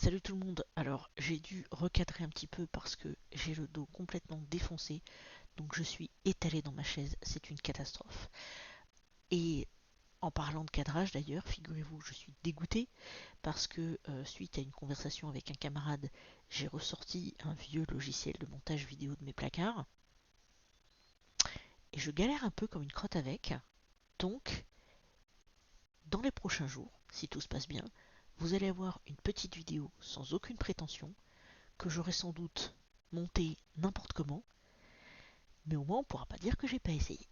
Salut tout le monde, alors j'ai dû recadrer un petit peu parce que j'ai le dos complètement défoncé, donc je suis étalé dans ma chaise, c'est une catastrophe. Et en parlant de cadrage d'ailleurs, figurez-vous que je suis dégoûté parce que suite à une conversation avec un camarade, j'ai ressorti un vieux logiciel de montage vidéo de mes placards et je galère un peu comme une crotte avec. Donc, dans les prochains jours, si tout se passe bien, vous allez avoir une petite vidéo sans aucune prétention que j'aurai sans doute montée n'importe comment, mais au moins on pourra pas dire que j'ai pas essayé.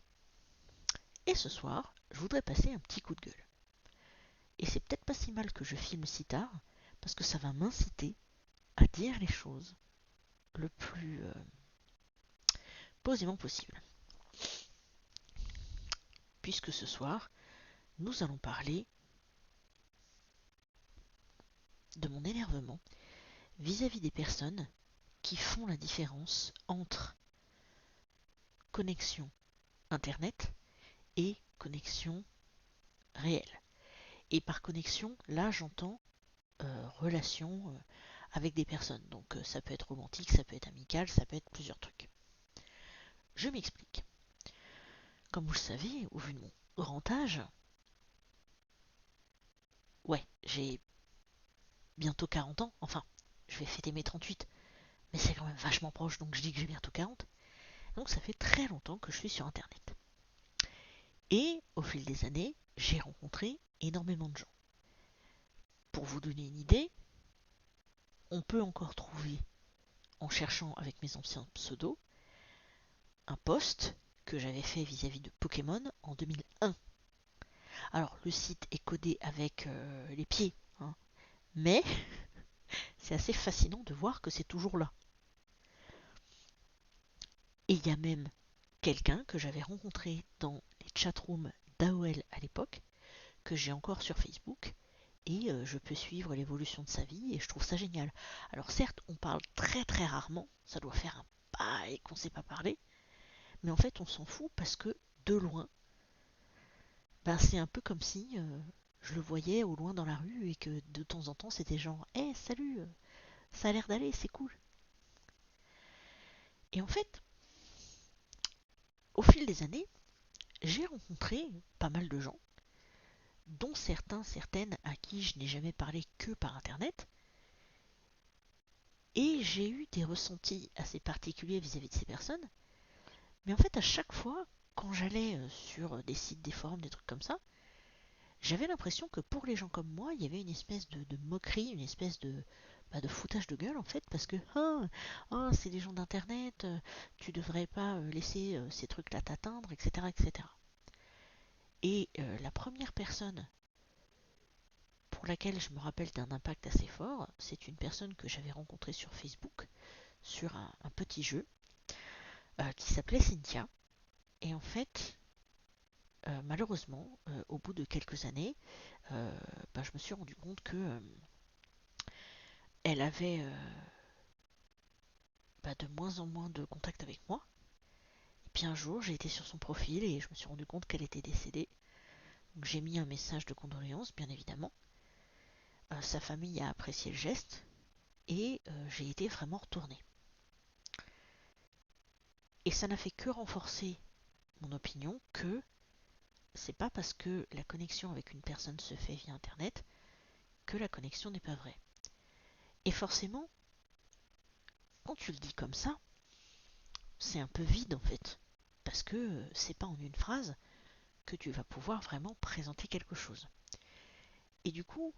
Et ce soir, je voudrais passer un petit coup de gueule. Et c'est peut-être pas si mal que je filme si tard, parce que ça va m'inciter à dire les choses le plus posément possible. Puisque ce soir, nous allons parler de mon énervement vis-à-vis des personnes qui font la différence entre connexion Internet et connexion réelle. Et par connexion, là j'entends relation avec des personnes. Donc ça peut être romantique, ça peut être amical, ça peut être plusieurs trucs. Je m'explique. Comme vous le savez, au vu de mon grand âge, ouais, j'ai bientôt 40 ans, enfin, je vais fêter mes 38, mais c'est quand même vachement proche, donc je dis que j'ai bientôt 40. Donc ça fait très longtemps que je suis sur Internet. Et au fil des années, j'ai rencontré énormément de gens. Pour vous donner une idée, on peut encore trouver, en cherchant avec mes anciens pseudos, un post que j'avais fait vis-à-vis de Pokémon en 2001. Alors, le site est codé avec les pieds, hein, mais c'est assez fascinant de voir que c'est toujours là. Et il y a même quelqu'un que j'avais rencontré dans les chatrooms d'AOL à l'époque, que j'ai encore sur Facebook, et je peux suivre l'évolution de sa vie, et je trouve ça génial. Alors certes, on parle très très rarement, ça doit faire un bail qu'on ne sait pas parler, mais en fait on s'en fout parce que de loin, ben, c'est un peu comme si je le voyais au loin dans la rue et que de temps en temps c'était genre hey, salut, ça a l'air d'aller, c'est cool. Et en fait, au fil des années, j'ai rencontré pas mal de gens, dont certains, certaines à qui je n'ai jamais parlé que par internet, et j'ai eu des ressentis assez particuliers vis-à-vis de ces personnes, mais en fait à chaque fois, quand j'allais sur des sites, des forums, des trucs comme ça, j'avais l'impression que pour les gens comme moi, il y avait une espèce de moquerie, une espèce de foutage de gueule en fait, parce que c'est des gens d'internet, tu devrais pas laisser ces trucs-là t'atteindre, etc., etc. Et la première personne pour laquelle je me rappelle d'un impact assez fort, c'est une personne que j'avais rencontrée sur Facebook, sur un petit jeu, qui s'appelait Cynthia. Et en fait, malheureusement, au bout de quelques années, je me suis rendu compte que elle avait de moins en moins de contact avec moi. Et puis un jour, j'ai été sur son profil et je me suis rendu compte qu'elle était décédée. Donc j'ai mis un message de condoléances, bien évidemment. Sa famille a apprécié le geste et j'ai été vraiment retournée. Et ça n'a fait que renforcer mon opinion que c'est pas parce que la connexion avec une personne se fait via internet que la connexion n'est pas vraie. Et forcément, quand tu le dis comme ça, c'est un peu vide en fait. Parce que c'est pas en une phrase que tu vas pouvoir vraiment présenter quelque chose. Et du coup,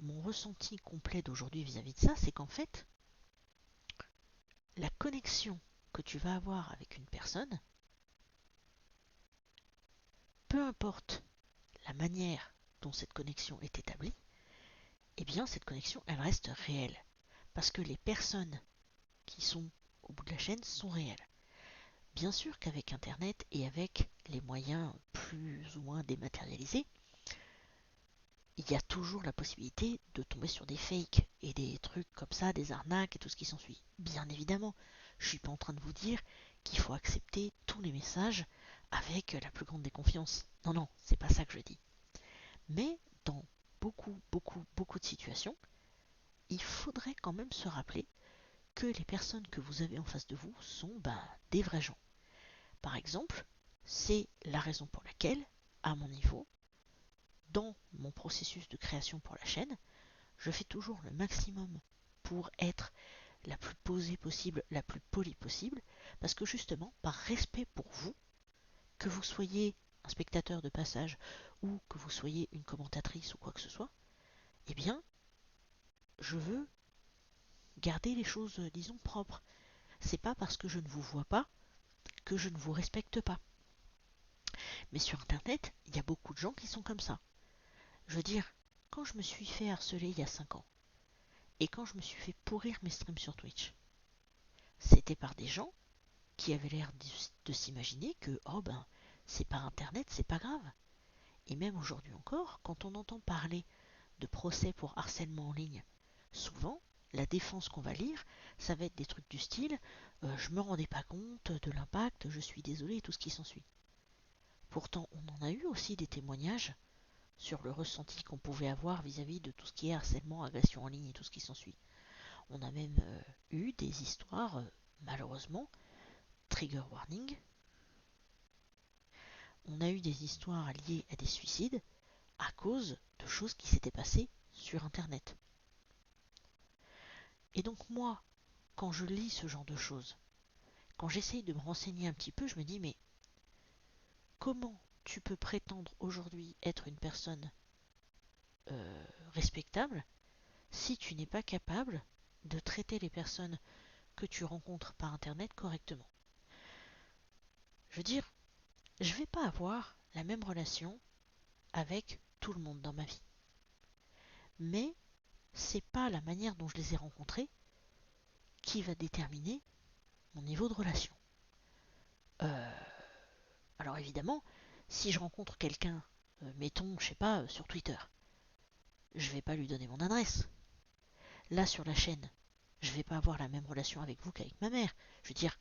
mon ressenti complet d'aujourd'hui vis-à-vis de ça, c'est qu'en fait, la connexion que tu vas avoir avec une personne, peu importe la manière dont cette connexion est établie, eh bien cette connexion, elle reste réelle. Parce que les personnes qui sont au bout de la chaîne sont réelles. Bien sûr qu'avec Internet et avec les moyens plus ou moins dématérialisés, il y a toujours la possibilité de tomber sur des fakes et des trucs comme ça, des arnaques et tout ce qui s'ensuit. Bien évidemment, je suis pas en train de vous dire qu'il faut accepter tous les messages avec la plus grande déconfiance. Non, non, c'est pas ça que je dis. Mais dans beaucoup, beaucoup, beaucoup de situations, il faudrait quand même se rappeler que les personnes que vous avez en face de vous sont des vrais gens. Par exemple, c'est la raison pour laquelle, à mon niveau, dans mon processus de création pour la chaîne, je fais toujours le maximum pour être la plus posée possible, la plus polie possible, parce que justement, par respect pour vous, que vous soyez un spectateur de passage ou que vous soyez une commentatrice ou quoi que ce soit, eh bien, je veux garder les choses, disons, propres. C'est pas parce que je ne vous vois pas que je ne vous respecte pas. Mais sur Internet, il y a beaucoup de gens qui sont comme ça. Je veux dire, quand je me suis fait harceler il y a 5 ans, et quand je me suis fait pourrir mes streams sur Twitch, c'était par des gens qui avaient l'air de s'imaginer que, oh ben, c'est par Internet, c'est pas grave. Et même aujourd'hui encore, quand on entend parler de procès pour harcèlement en ligne, souvent, la défense qu'on va lire, ça va être des trucs du style je me rendais pas compte de l'impact, je suis désolé et tout ce qui s'ensuit. Pourtant, on en a eu aussi des témoignages sur le ressenti qu'on pouvait avoir vis-à-vis de tout ce qui est harcèlement, agression en ligne et tout ce qui s'ensuit. On a même eu des histoires, malheureusement, trigger warning, on a eu des histoires liées à des suicides à cause de choses qui s'étaient passées sur Internet. Et donc moi, quand je lis ce genre de choses, quand j'essaye de me renseigner un petit peu, je me dis mais comment tu peux prétendre aujourd'hui être une personne respectable si tu n'es pas capable de traiter les personnes que tu rencontres par Internet correctement. Je veux dire, je ne vais pas avoir la même relation avec tout le monde dans ma vie. Mais c'est pas la manière dont je les ai rencontrés qui va déterminer mon niveau de relation. Euh, alors évidemment, si je rencontre quelqu'un, mettons, je sais pas, sur Twitter, je vais pas lui donner mon adresse. Là, sur la chaîne, je vais pas avoir la même relation avec vous qu'avec ma mère. Je veux dire,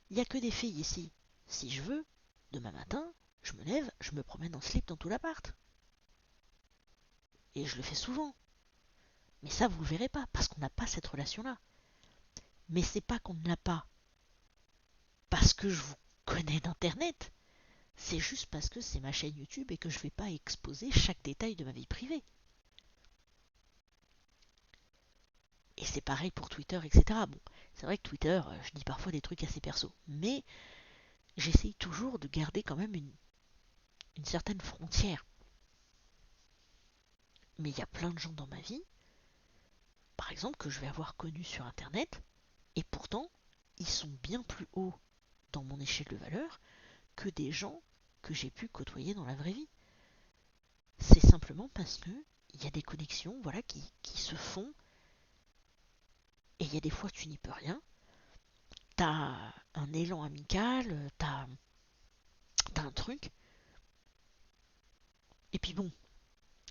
il n'y a que des filles ici. Si je veux, demain matin, je me lève, je me promène en slip dans tout l'appart. Et je le fais souvent. Mais ça, vous le verrez pas, parce qu'on n'a pas cette relation-là. Mais c'est pas qu'on ne l'a pas parce que je vous connais d'internet. C'est juste parce que c'est ma chaîne YouTube et que je ne vais pas exposer chaque détail de ma vie privée. Et c'est pareil pour Twitter, etc. Bon, c'est vrai que Twitter, je dis parfois des trucs assez perso, mais j'essaye toujours de garder quand même une certaine frontière. Mais il y a plein de gens dans ma vie, par exemple, que je vais avoir connus sur Internet, et pourtant, ils sont bien plus hauts dans mon échelle de valeur que des gens que j'ai pu côtoyer dans la vraie vie. C'est simplement parce que il y a des connexions, voilà, qui se font, et il y a des fois tu n'y peux rien. T'as un élan amical, t'as un truc, et puis bon,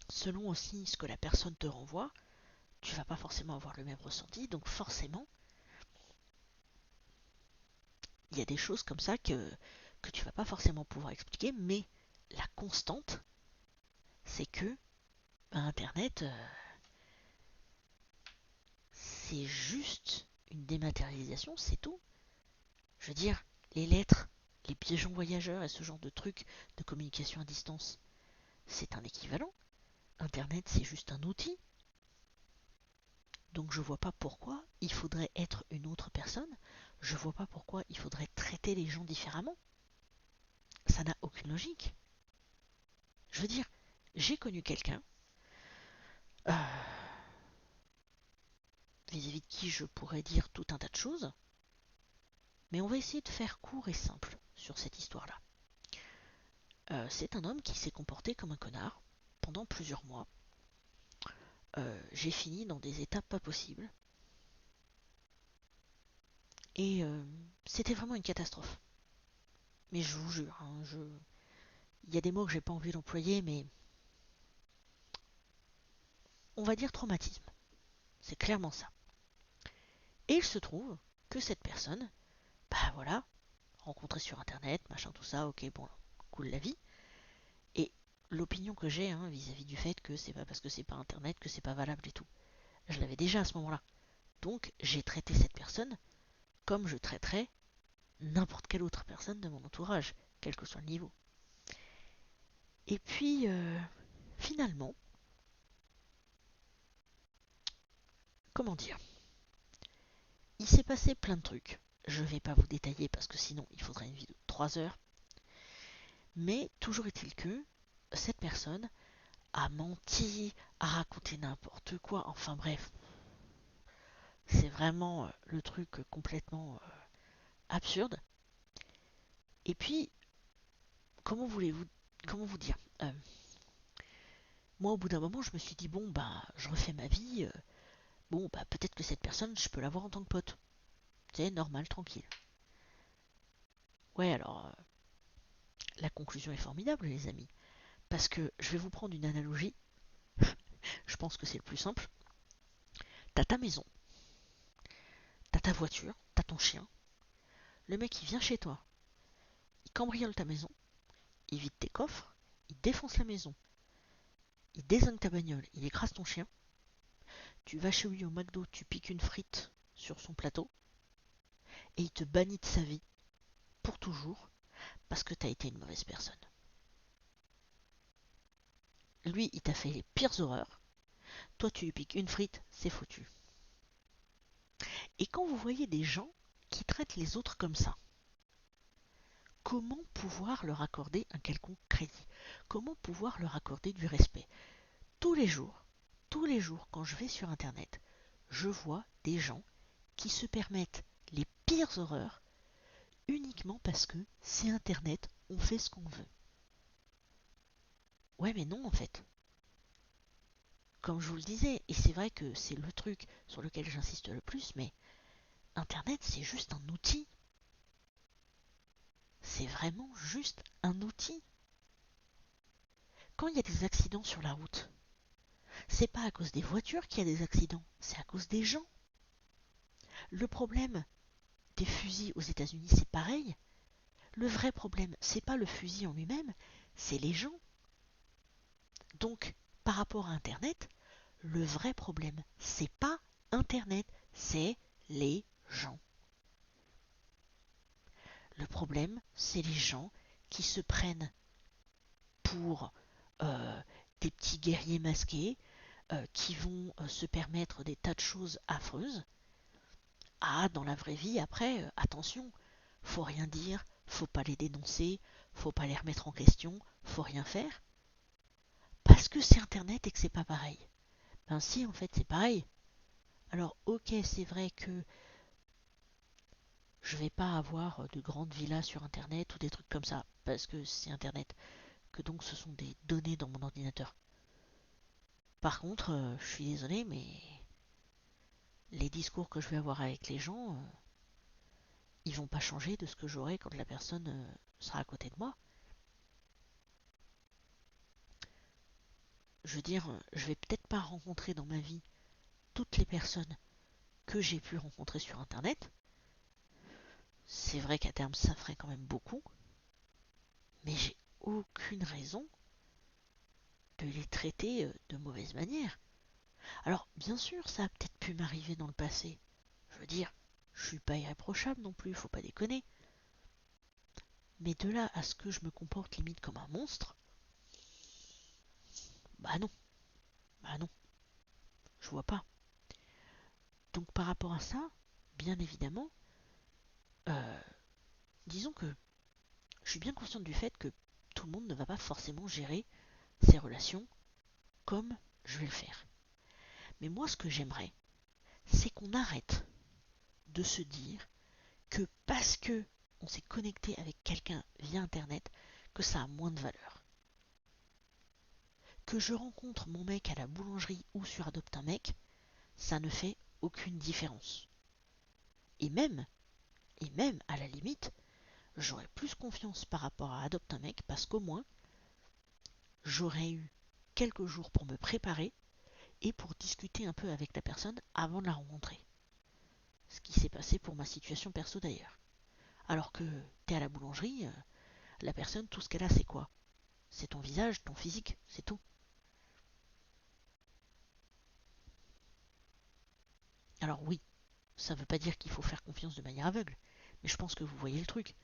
selon aussi ce que la personne te renvoie, tu vas pas forcément avoir le même ressenti, donc forcément, il y a des choses comme ça que tu vas pas forcément pouvoir expliquer, mais la constante, c'est que Internet, c'est juste une dématérialisation, c'est tout. Je veux dire, les lettres, les pigeons voyageurs et ce genre de trucs de communication à distance, c'est un équivalent. Internet, c'est juste un outil. Donc je vois pas pourquoi il faudrait être une autre personne. Je vois pas pourquoi il faudrait traiter les gens différemment. Ça n'a aucune logique. Je veux dire, j'ai connu quelqu'un euh, vis-à-vis de qui je pourrais dire tout un tas de choses, mais on va essayer de faire court et simple sur cette histoire-là. C'est un homme qui s'est comporté comme un connard pendant plusieurs mois. J'ai fini dans des étapes pas possibles. Et c'était vraiment une catastrophe. Mais je vous jure, hein, il y a des mots que j'ai pas envie d'employer, mais on va dire traumatisme. C'est clairement ça. Et il se trouve que cette personne, bah voilà, rencontrée sur internet, machin tout ça, ok, bon, cool la vie. Et l'opinion que j'ai vis-à-vis du fait que c'est pas parce que c'est pas internet que c'est pas valable et tout. Je l'avais déjà à ce moment-là. Donc j'ai traité cette personne comme je traiterais n'importe quelle autre personne de mon entourage, quel que soit le niveau. Et puis finalement, comment dire, il s'est passé plein de trucs. Je vais pas vous détailler parce que sinon il faudrait une vidéo de 3 heures. Mais toujours est-il que cette personne a menti, a raconté n'importe quoi, enfin bref, c'est vraiment le truc complètement absurde. Et puis, comment voulez-vous, comment vous dire moi, au bout d'un moment, je me suis dit, bon, bah, je refais ma vie, bon, bah, peut-être que cette personne, je peux l'avoir en tant que pote. C'est normal, tranquille. Ouais, alors, la conclusion est formidable, les amis. Parce que je vais vous prendre une analogie, je pense que c'est le plus simple. T'as ta maison, t'as ta voiture, t'as ton chien. Le mec, il vient chez toi, il cambriole ta maison, il vide tes coffres, il défonce la maison, il dézingue ta bagnole, il écrase ton chien. Tu vas chez lui au McDo, tu piques une frite sur son plateau, et il te bannit de sa vie, pour toujours, parce que t'as été une mauvaise personne. Lui, il t'a fait les pires horreurs. Toi, tu lui piques une frite, c'est foutu. Et quand vous voyez des gens qui traitent les autres comme ça, comment pouvoir leur accorder un quelconque crédit? Comment pouvoir leur accorder du respect? Tous les jours, quand je vais sur Internet, je vois des gens qui se permettent les pires horreurs uniquement parce que c'est Internet, on fait ce qu'on veut. Ouais, mais non, en fait. Comme je vous le disais, et c'est vrai que c'est le truc sur lequel j'insiste le plus, mais Internet, c'est juste un outil. C'est vraiment juste un outil. Quand il y a des accidents sur la route, c'est pas à cause des voitures qu'il y a des accidents, c'est à cause des gens. Le problème des fusils aux États-Unis, c'est pareil. Le vrai problème, c'est pas le fusil en lui-même, c'est les gens. Donc, par rapport à Internet, le vrai problème, c'est pas Internet, c'est les gens. Le problème, c'est les gens qui se prennent pour des petits guerriers masqués, qui vont se permettre des tas de choses affreuses. Ah, dans la vraie vie, après, attention, faut rien dire, faut pas les dénoncer, faut pas les remettre en question, faut rien faire. Parce que c'est Internet et que c'est pas pareil. Ben si, en fait, c'est pareil. Alors, ok, c'est vrai que je vais pas avoir de grandes villas sur Internet ou des trucs comme ça, parce que c'est Internet, que donc ce sont des données dans mon ordinateur. Par contre, je suis désolé, mais les discours que je vais avoir avec les gens, ils vont pas changer de ce que j'aurai quand la personne sera à côté de moi. Je veux dire, je vais peut-être pas rencontrer dans ma vie toutes les personnes que j'ai pu rencontrer sur Internet. C'est vrai qu'à terme, ça ferait quand même beaucoup, mais j'ai aucune raison de les traiter de mauvaise manière. Alors, bien sûr, ça a peut-être pu m'arriver dans le passé. Je veux dire, je suis pas irréprochable non plus, faut pas déconner. Mais de là à ce que je me comporte limite comme un monstre, bah non, bah non, je vois pas. Donc par rapport à ça, bien évidemment, euh, disons que je suis bien consciente du fait que tout le monde ne va pas forcément gérer ses relations comme je vais le faire. Mais moi, ce que j'aimerais, c'est qu'on arrête de se dire que parce que on s'est connecté avec quelqu'un via Internet, que ça a moins de valeur. Que je rencontre mon mec à la boulangerie ou sur Adopte un mec, ça ne fait aucune différence. Et même, et même à la limite, j'aurais plus confiance par rapport à Adopte un mec parce qu'au moins, j'aurais eu quelques jours pour me préparer et pour discuter un peu avec la personne avant de la rencontrer. Ce qui s'est passé pour ma situation perso d'ailleurs. Alors que t'es à la boulangerie, la personne, tout ce qu'elle a, c'est quoi? c'est ton visage, ton physique, c'est tout. Alors oui, ça ne veut pas dire qu'il faut faire confiance de manière aveugle, mais je pense que vous voyez le truc.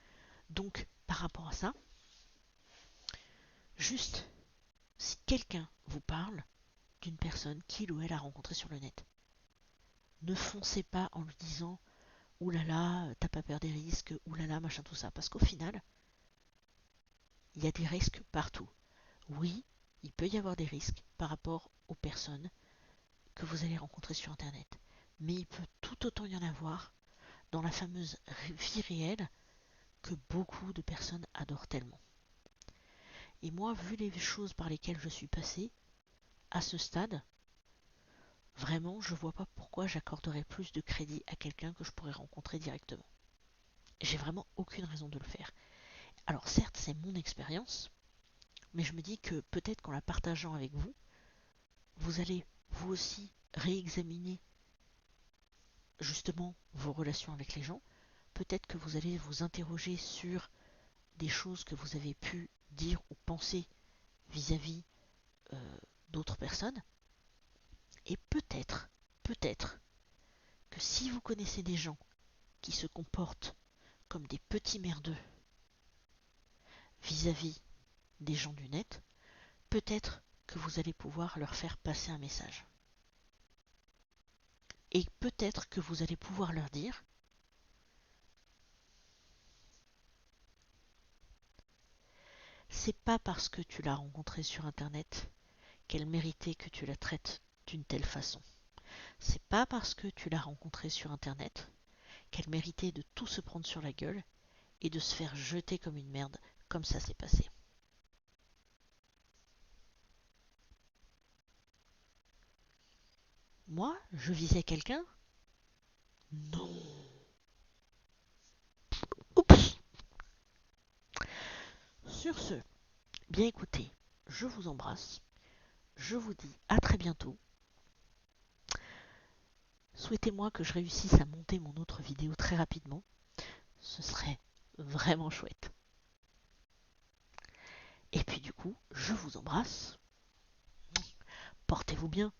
Donc, par rapport à ça, juste, si quelqu'un vous parle d'une personne qu'il ou elle a rencontrée sur le net, ne foncez pas en lui disant oulala, t'as pas peur des risques, oulala, machin, tout ça. Parce qu'au final, il y a des risques partout. Oui, il peut y avoir des risques par rapport aux personnes que vous allez rencontrer sur Internet. Mais il peut tout autant y en avoir dans la fameuse vie réelle que beaucoup de personnes adorent tellement. Et moi, vu les choses par lesquelles je suis passée, à ce stade, vraiment, je vois pas pourquoi j'accorderais plus de crédit à quelqu'un que je pourrais rencontrer directement. J'ai vraiment aucune raison de le faire. Alors certes, c'est mon expérience, mais je me dis que peut-être qu'en la partageant avec vous, vous allez vous aussi réexaminer justement vos relations avec les gens. Peut-être que vous allez vous interroger sur des choses que vous avez pu dire ou penser vis-à-vis euh, d'autres personnes. Et peut-être que si vous connaissez des gens qui se comportent comme des petits merdeux vis-à-vis des gens du net, peut-être que vous allez pouvoir leur faire passer un message. Et peut-être que vous allez pouvoir leur dire c'est pas parce que tu l'as rencontrée sur internet qu'elle méritait que tu la traites d'une telle façon. C'est pas parce que tu l'as rencontrée sur internet qu'elle méritait de tout se prendre sur la gueule et de se faire jeter comme une merde, comme ça s'est passé. Moi, je visais quelqu'un? Non. Oups. Sur ce, bien écoutez, je vous embrasse. Je vous dis à très bientôt. Souhaitez-moi que je réussisse à monter mon autre vidéo très rapidement. Ce serait vraiment chouette. Et puis du coup, je vous embrasse. Portez-vous bien.